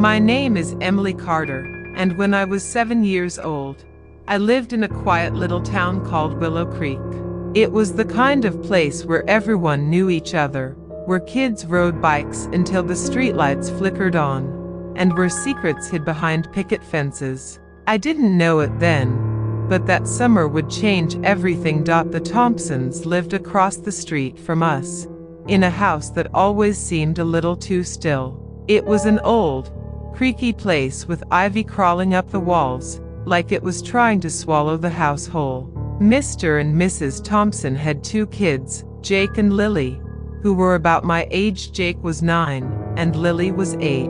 My name is Emily Carter, and when I was 7 years old, I lived in a quiet little town called Willow Creek. It was the kind of place where everyone knew each other, where kids rode bikes until the streetlights flickered on, and where secrets hid behind picket fences. I didn't know it then, but that summer would change everything. The Thompsons lived across the street from us, in a house that always seemed a little too still. It was an old, creaky place with ivy crawling up the walls, like it was trying to swallow the house whole. Mr. and Mrs. Thompson had 2 kids, Jake and Lily, who were about my age. Jake was 9, and Lily was 8.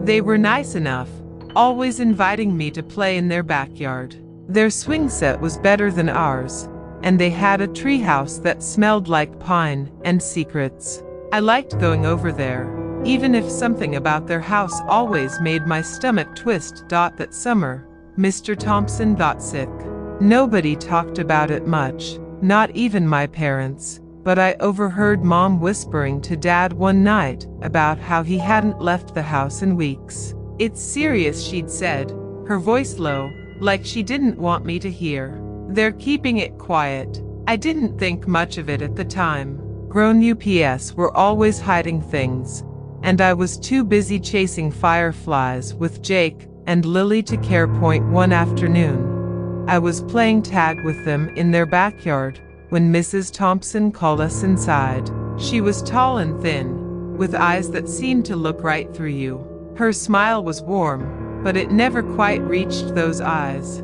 They were nice enough, always inviting me to play in their backyard. Their swing set was better than ours, and they had a treehouse that smelled like pine and secrets. I liked going over there, even if something about their house always made my stomach twist. That summer, Mr. Thompson got sick. Nobody talked about it much, not even my parents, but I overheard Mom whispering to Dad one night about how he hadn't left the house in weeks. "It's serious," she'd said, her voice low, like she didn't want me to hear. "They're keeping it quiet." I didn't think much of it at the time. Grown ups were always hiding things, and I was too busy chasing fireflies with Jake and Lily to care. One afternoon, I was playing tag with them in their backyard when Mrs. Thompson called us inside. She was tall and thin, with eyes that seemed to look right through you. Her smile was warm, but it never quite reached those eyes.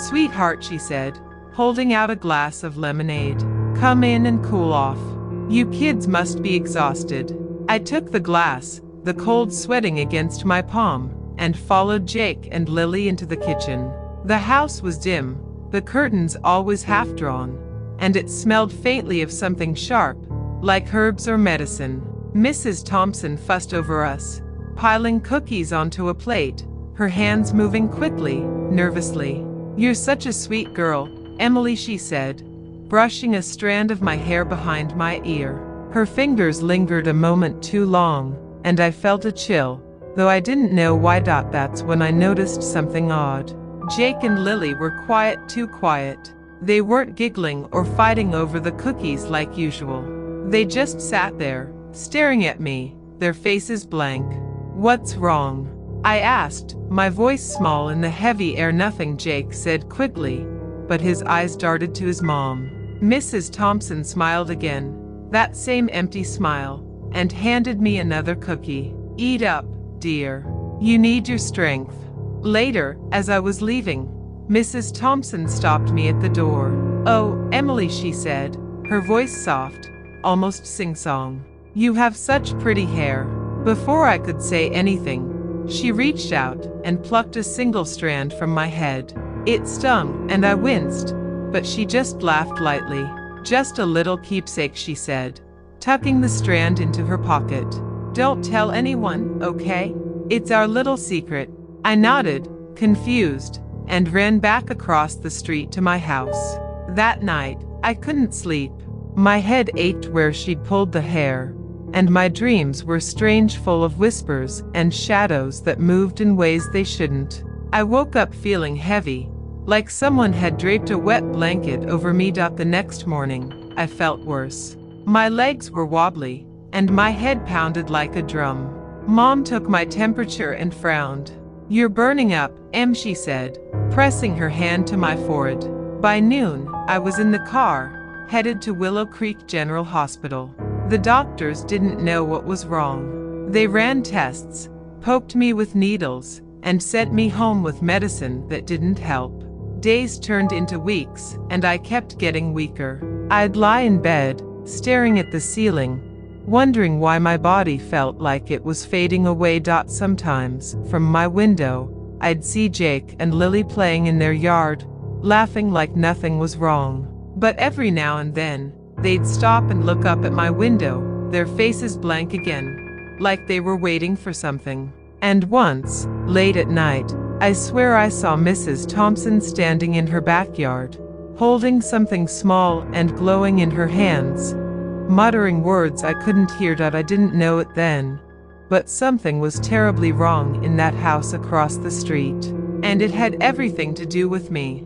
"Sweetheart," she said, holding out a glass of lemonade. "Come in and cool off. You kids must be exhausted." I took the glass, the cold sweating against my palm, and followed Jake and Lily into the kitchen. The house was dim, the curtains always half drawn, and it smelled faintly of something sharp, like herbs or medicine. Mrs. Thompson fussed over us, piling cookies onto a plate, her hands moving quickly, nervously. "You're such a sweet girl, Emily," she said, brushing a strand of my hair behind my ear. Her fingers lingered a moment too long, and I felt a chill, though I didn't know why. That's when I noticed something odd. Jake and Lily were quiet, too quiet. They weren't giggling or fighting over the cookies like usual. They just sat there, staring at me, their faces blank. "What's wrong?" I asked, my voice small in the heavy air. "Nothing," Jake said quickly, but his eyes darted to his mom. Mrs. Thompson smiled again, that same empty smile, and handed me another cookie. "Eat up, dear. You need your strength." Later, as I was leaving, Mrs. Thompson stopped me at the door. "Oh, Emily," she said, her voice soft, almost sing-song. "You have such pretty hair." Before I could say anything, she reached out and plucked a single strand from my head. It stung, and I winced, but she just laughed lightly. "Just a little keepsake," she said, tucking the strand into her pocket. "Don't tell anyone, okay? It's our little secret." I nodded, confused, and ran back across the street to my house. That night, I couldn't sleep. My head ached where she'd pulled the hair, and my dreams were strange, full of whispers and shadows that moved in ways they shouldn't. I woke up feeling heavy, like someone had draped a wet blanket over me. The next morning, I felt worse. My legs were wobbly, and my head pounded like a drum. Mom took my temperature and frowned. "You're burning up, Em," she said, pressing her hand to my forehead. By noon, I was in the car, headed to Willow Creek General Hospital. The doctors didn't know what was wrong. They ran tests, poked me with needles, and sent me home with medicine that didn't help. Days turned into weeks, and I kept getting weaker. I'd lie in bed, staring at the ceiling, wondering why my body felt like it was fading away. Sometimes, from my window, I'd see Jake and Lily playing in their yard, laughing like nothing was wrong. But every now and then, they'd stop and look up at my window, their faces blank again, like they were waiting for something. And once, late at night, I swear I saw Mrs. Thompson standing in her backyard, holding something small and glowing in her hands, muttering words I couldn't hear. I didn't know it then, but something was terribly wrong in that house across the street, and it had everything to do with me.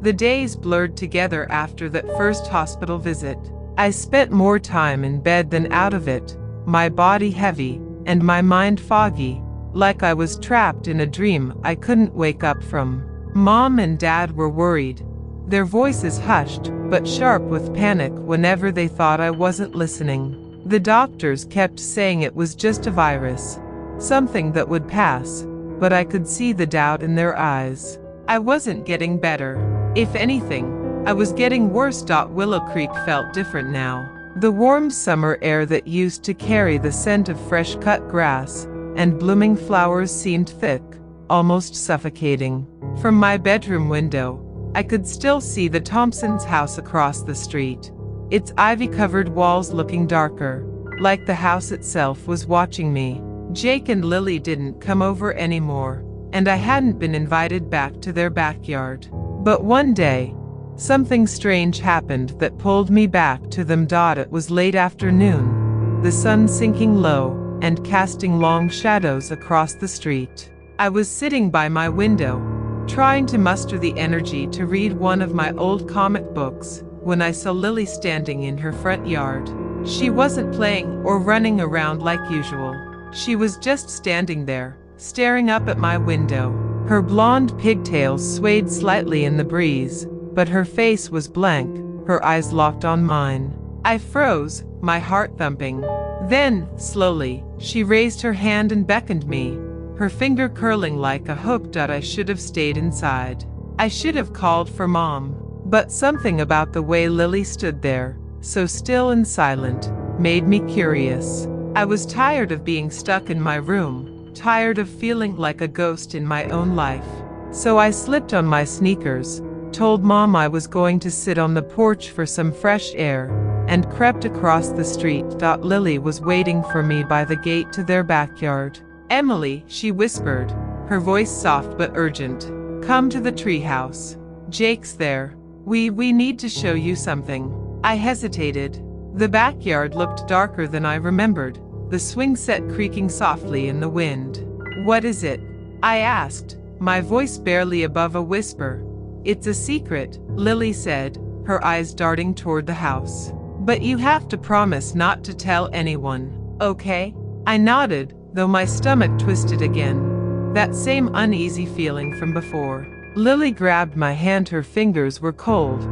The days blurred together after that first hospital visit. I spent more time in bed than out of it, my body heavy and my mind foggy, like I was trapped in a dream I couldn't wake up from. Mom and Dad were worried, their voices hushed but sharp with panic whenever they thought I wasn't listening. The doctors kept saying it was just a virus, something that would pass, but I could see the doubt in their eyes. I wasn't getting better. If anything, I was getting worse. Willow Creek felt different now. The warm summer air that used to carry the scent of fresh cut grass and blooming flowers seemed thick, almost suffocating. From my bedroom window, I could still see the Thompsons' house across the street, its ivy-covered walls looking darker, like the house itself was watching me. Jake and Lily didn't come over anymore, and I hadn't been invited back to their backyard. But one day, something strange happened that pulled me back to them. It was late afternoon, the sun sinking low and casting long shadows across the street. I was sitting by my window, trying to muster the energy to read one of my old comic books, when I saw Lily standing in her front yard. She wasn't playing or running around like usual. She was just standing there, staring up at my window. Her blonde pigtails swayed slightly in the breeze, but her face was blank, her eyes locked on mine. I froze, my heart thumping. Then, slowly, she raised her hand and beckoned me, her finger curling like a hook. I should have stayed inside. I should have called for Mom. But something about the way Lily stood there, so still and silent, made me curious. I was tired of being stuck in my room, tired of feeling like a ghost in my own life. So I slipped on my sneakers, told Mom I was going to sit on the porch for some fresh air, and crept across the street. Lily was waiting for me by the gate to their backyard. "Emily," she whispered, her voice soft but urgent. "Come to the treehouse. Jake's there. We need to show you something." I hesitated. The backyard looked darker than I remembered, the swing set creaking softly in the wind. "What is it?" I asked, my voice barely above a whisper. "It's a secret," Lily said, her eyes darting toward the house. "But you have to promise not to tell anyone, okay?" I nodded, though my stomach twisted again. That same uneasy feeling from before. Lily grabbed my hand. Her fingers were cold,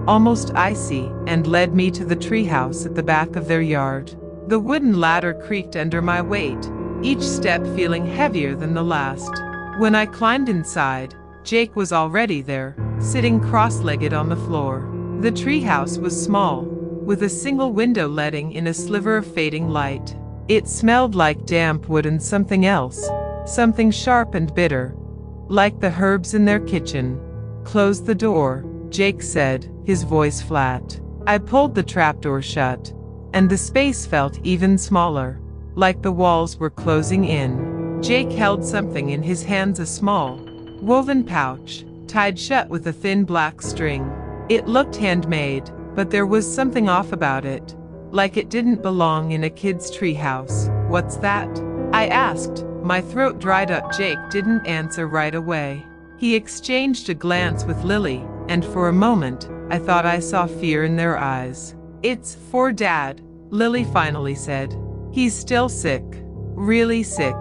almost icy, and led me to the treehouse at the back of their yard. The wooden ladder creaked under my weight, each step feeling heavier than the last. When I climbed inside, Jake was already there, sitting cross-legged on the floor. The treehouse was small, with a single window letting in a sliver of fading light. It smelled like damp wood and something else, something sharp and bitter, like the herbs in their kitchen. "Close the door," Jake said, his voice flat. I pulled the trapdoor shut, and the space felt even smaller, like the walls were closing in. Jake held something in his hands, a small, woven pouch, tied shut with a thin black string. It looked handmade, but there was something off about it, like it didn't belong in a kid's treehouse. "What's that?" I asked, my throat dried up. Jake didn't answer right away. He exchanged a glance with Lily, and for a moment, I thought I saw fear in their eyes. "It's for Dad," Lily finally said. "He's still sick. Really sick."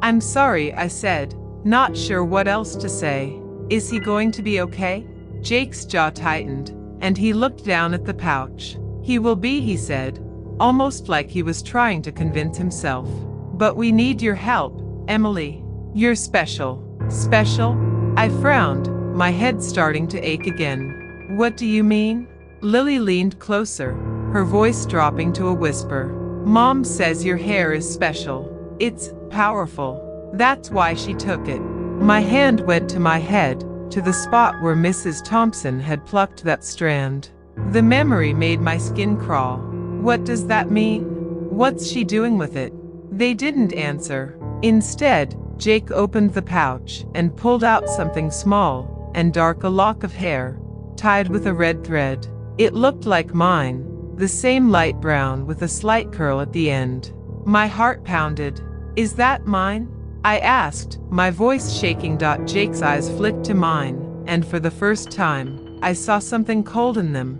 "I'm sorry," I said, not sure what else to say. "Is he going to be okay?" Jake's jaw tightened, and he looked down at the pouch. "He will be," he said, almost like he was trying to convince himself. "But we need your help, Emily. You're special." "Special?" I frowned, my head starting to ache again. "What do you mean?" Lily leaned closer, her voice dropping to a whisper. "Mom says your hair is special. It's powerful. That's why she took it." My hand went to my head, to the spot where Mrs. Thompson had plucked that strand. The memory made my skin crawl. "What does that mean? What's she doing with it?" They didn't answer. Instead, Jake opened the pouch and pulled out something small and dark, a lock of hair, tied with a red thread. It looked like mine, the same light brown with a slight curl at the end. My heart pounded. "Is that mine?" I asked, my voice shaking. Jake's eyes flicked to mine, and for the first time, I saw something cold in them.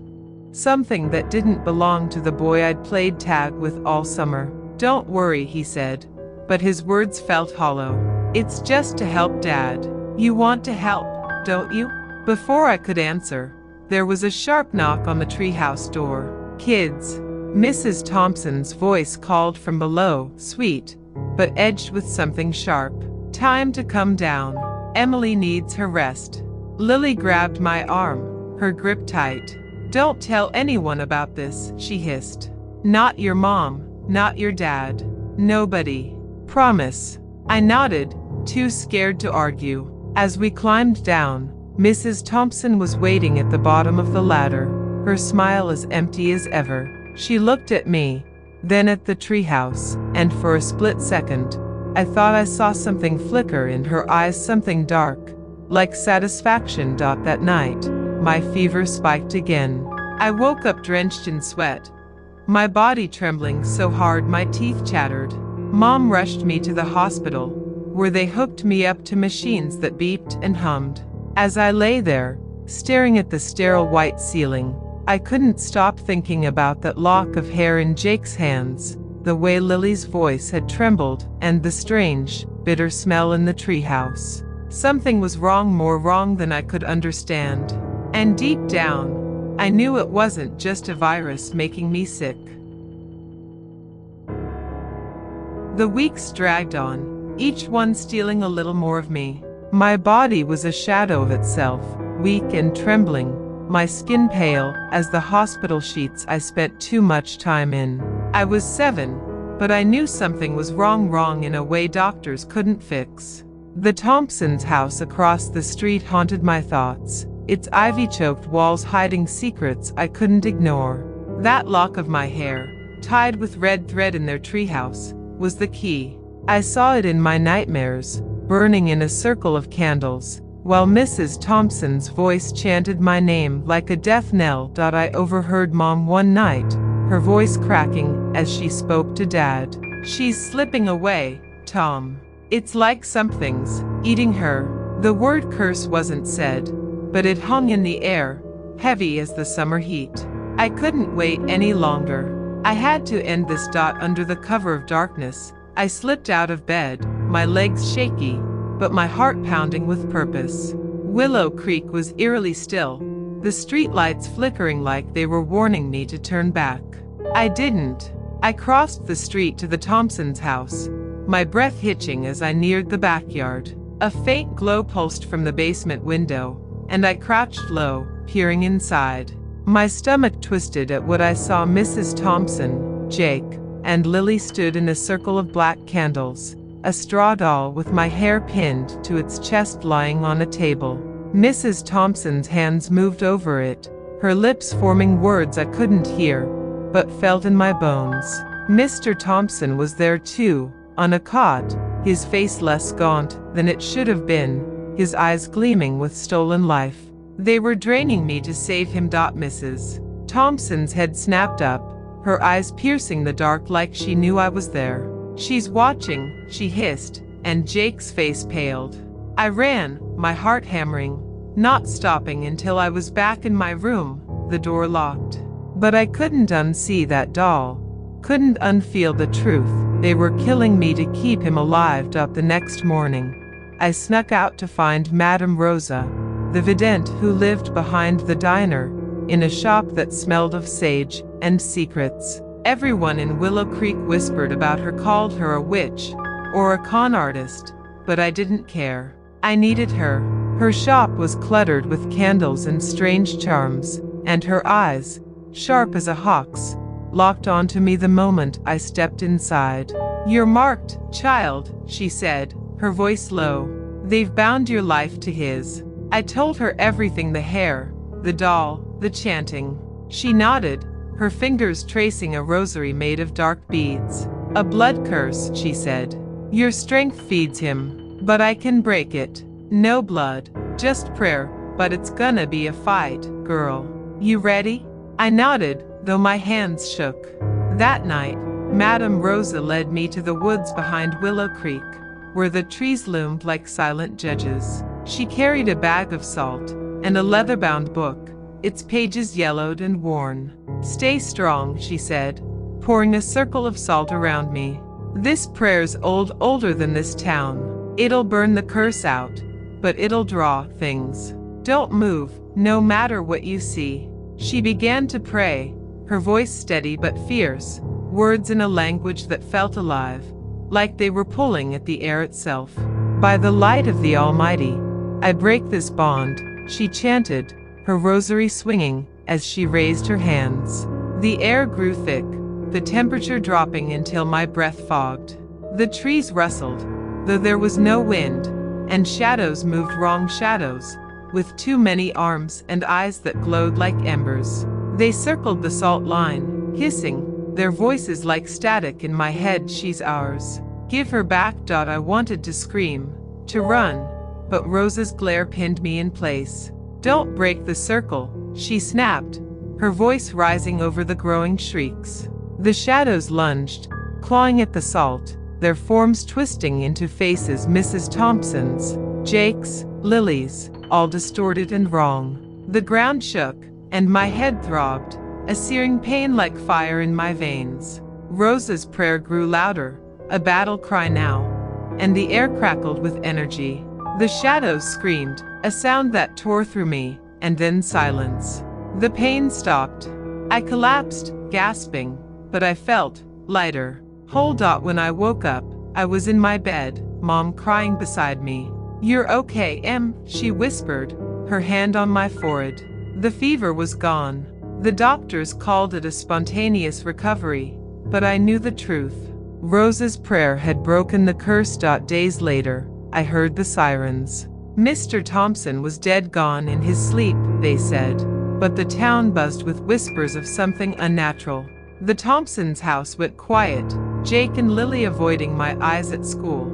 Something that didn't belong to the boy I'd played tag with all summer. "Don't worry," he said, but his words felt hollow. "It's just to help Dad. You want to help, don't you?" Before I could answer, there was a sharp knock on the treehouse door. "Kids," Mrs. Thompson's voice called from below, sweet, but edged with something sharp. "Time to come down. Emily needs her rest." Lily grabbed my arm, her grip tight. "Don't tell anyone about this," she hissed. "Not your mom, not your dad. Nobody. Promise." I nodded, too scared to argue. As we climbed down, Mrs. Thompson was waiting at the bottom of the ladder, her smile as empty as ever. She looked at me, then at the treehouse, and for a split second, I thought I saw something flicker in her eyes, something dark, like satisfaction. That night, my fever spiked again. I woke up drenched in sweat, my body trembling so hard my teeth chattered. Mom rushed me to the hospital, where they hooked me up to machines that beeped and hummed. As I lay there, staring at the sterile white ceiling, I couldn't stop thinking about that lock of hair in Jake's hands, the way Lily's voice had trembled, and the strange, bitter smell in the treehouse. Something was wrong, more wrong than I could understand. And deep down, I knew it wasn't just a virus making me sick. The weeks dragged on, each one stealing a little more of me. My body was a shadow of itself, weak and trembling, my skin pale as the hospital sheets I spent too much time in. I was 7, but I knew something was wrong in a way doctors couldn't fix. The Thompsons' house across the street haunted my thoughts, its ivy-choked walls hiding secrets I couldn't ignore. That lock of my hair, tied with red thread in their treehouse, was the key. I saw it in my nightmares, burning in a circle of candles, while Mrs. Thompson's voice chanted my name like a death knell. I overheard Mom one night, her voice cracking as she spoke to Dad. "She's slipping away, Tom. It's like something's eating her." The word curse wasn't said, but it hung in the air, heavy as the summer heat. I couldn't wait any longer. I had to end this. Under the cover of darkness, I slipped out of bed, my legs shaky, but my heart pounding with purpose. Willow Creek was eerily still, the streetlights flickering like they were warning me to turn back. I didn't. I crossed the street to the Thompsons' house, my breath hitching as I neared the backyard. A faint glow pulsed from the basement window, and I crouched low, peering inside. My stomach twisted at what I saw. Mrs. Thompson, Jake, and Lily stood in a circle of black candles, a straw doll with my hair pinned to its chest lying on a table. Mrs. Thompson's hands moved over it, her lips forming words I couldn't hear, but felt in my bones. Mr. Thompson was there too, on a cot, his face less gaunt than it should have been, his eyes gleaming with stolen life. They were draining me to save him. Mrs. Thompson's head snapped up, her eyes piercing the dark like she knew I was there. "She's watching," she hissed, and Jake's face paled. I ran, my heart hammering, not stopping until I was back in my room, the door locked. But I couldn't unsee that doll, couldn't unfeel the truth. They were killing me to keep him alive. The next morning, I snuck out to find Madame Rosa, the vidette who lived behind the diner, in a shop that smelled of sage and secrets. Everyone in Willow Creek whispered about her, called her a witch or a con artist, but I didn't care. I needed her. Her shop was cluttered with candles and strange charms, and her eyes, sharp as a hawk's, locked onto me the moment I stepped inside. "You're marked, child," she said, her voice low. "They've bound your life to his." I told her everything, the hair, the doll, the chanting. She nodded, her fingers tracing a rosary made of dark beads. "A blood curse," she said. "Your strength feeds him, but I can break it. No blood, just prayer, but it's gonna be a fight, girl. You ready?" I nodded, though my hands shook. That night, Madame Rosa led me to the woods behind Willow Creek, where the trees loomed like silent judges. She carried a bag of salt and a leather-bound book, its pages yellowed and worn. "Stay strong," she said, pouring a circle of salt around me. "This prayer's older than this town. It'll burn the curse out, but it'll draw things. Don't move, no matter what you see." She began to pray, her voice steady but fierce, words in a language that felt alive, like they were pulling at the air itself. "By the light of the Almighty, I break this bond," she chanted, her rosary swinging as she raised her hands. The air grew thick, the temperature dropping until my breath fogged. The trees rustled, though there was no wind, and shadows moved, wrong shadows, with too many arms and eyes that glowed like embers. They circled the salt line, hissing, their voices like static in my head. "She's ours. Give her back." I wanted to scream, to run, but Rosa's glare pinned me in place. "Don't break the circle," she snapped, her voice rising over the growing shrieks. The shadows lunged, clawing at the salt, their forms twisting into faces Mrs. Thompson's, Jake's, Lily's, all distorted and wrong. The ground shook, and my head throbbed, a searing pain like fire in my veins. Rosa's prayer grew louder, a battle cry now, and the air crackled with energy. The shadows screamed, a sound that tore through me, and then silence. The pain stopped. I collapsed, gasping, but I felt lighter, whole. When I woke up, I was in my bed, Mom crying beside me. "You're okay, Em," she whispered, her hand on my forehead. The fever was gone. The doctors called it a spontaneous recovery, but I knew the truth. Rosa's prayer had broken the curse. Days later, I heard the sirens. Mr. Thompson was dead, gone in his sleep, they said, but the town buzzed with whispers of something unnatural. The Thompsons' house went quiet, Jake and Lily avoiding my eyes at school,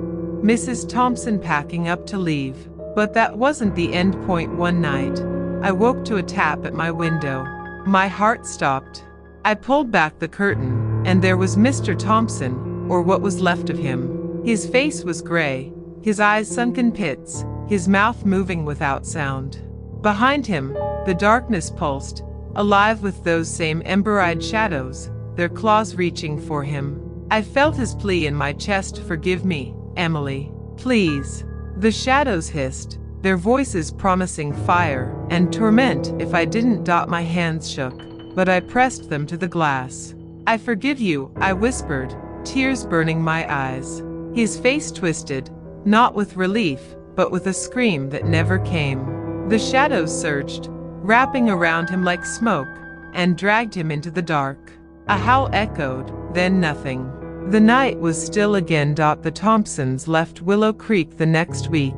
Mrs. Thompson packing up to leave. But that wasn't the end point. One night, I woke to a tap at my window. My heart stopped. I pulled back the curtain, and there was Mr. Thompson, or what was left of him. His face was gray, his eyes sunken pits, his mouth moving without sound. Behind him, the darkness pulsed, alive with those same ember-eyed shadows, their claws reaching for him. I felt his plea in my chest. "Forgive me, Emily. Please." The shadows hissed, their voices promising fire and torment if I didn't. My hands shook, but I pressed them to the glass. "I forgive you," I whispered, tears burning my eyes. His face twisted, not with relief, but with a scream that never came. The shadows surged, wrapping around him like smoke, and dragged him into the dark. A howl echoed, then nothing. The night was still again. The Thompsons left Willow Creek the next week,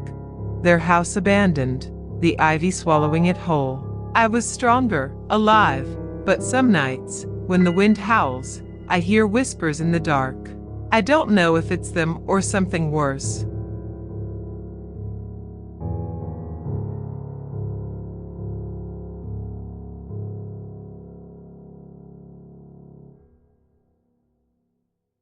their house abandoned, the ivy swallowing it whole. I was stronger, alive, but some nights, when the wind howls, I hear whispers in the dark. I don't know if it's them or something worse.